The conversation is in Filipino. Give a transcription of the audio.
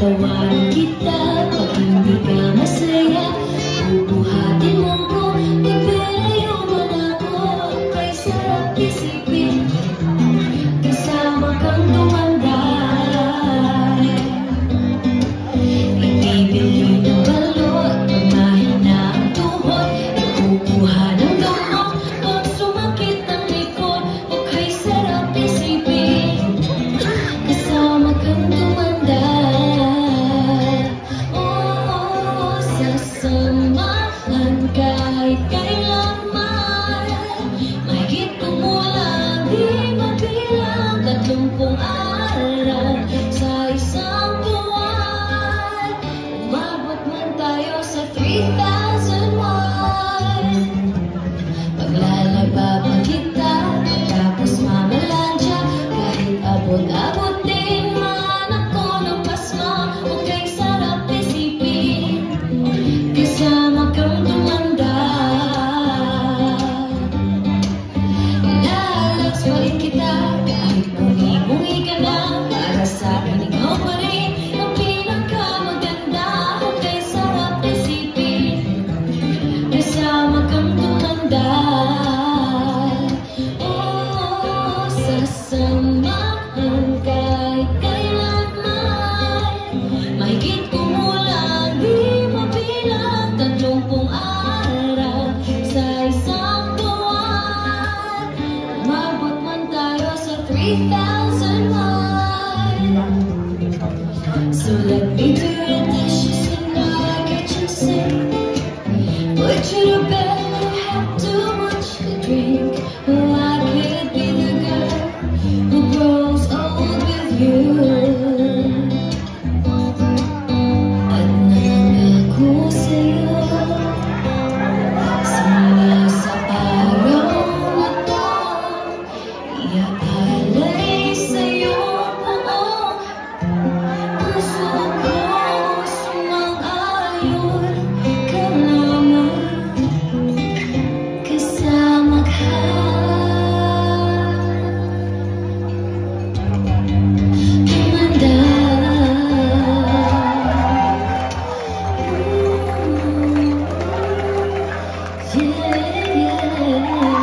Tatawanan kita pag hindi ka masaya. Bubuhatin mo ko, ipinayo mo na ko. Kay sarap isipin, kasama kang tumanda. Ibibili ng balot, pag mahina ang tuhod, ikukuha ng gamot, pag sumakit ang likod. O kay sarap isipin, kasama kang tumanda. Sasamahan kahit kailanman, mahigit kumulang di mabilang 30 araw sa isang buwan. Umabot man tayo sa 3,001. Paglalaba pa kita, tapos mamalansya, kahit abot-abot din man ako ng pasma. Huwag kay sarap isipin, kasama kang tumanda. Ilalags pa rin kita, kahit bungi-bungi ka na. Para sa akin ikaw pa rin ang pinakamaganda. Huwag kay sarap isipin, kasama kang tumanda. Oh, sasamahan kahit kailanman, mahigit kumulang di mabilang 30 araw sa isang buwan. Umabot man tayo sa 3,001. So let me do the dishes in our kitchen sink, put you to bed when you have too much to drink. Oh, I can't be the girl who grows old with you. At nangako sa'yo, simula sa araw na to, iaalay sa'yo buong puso ko. Sumang-ayon ka lamang, kasama ka. Tumanda. Yeah, yeah.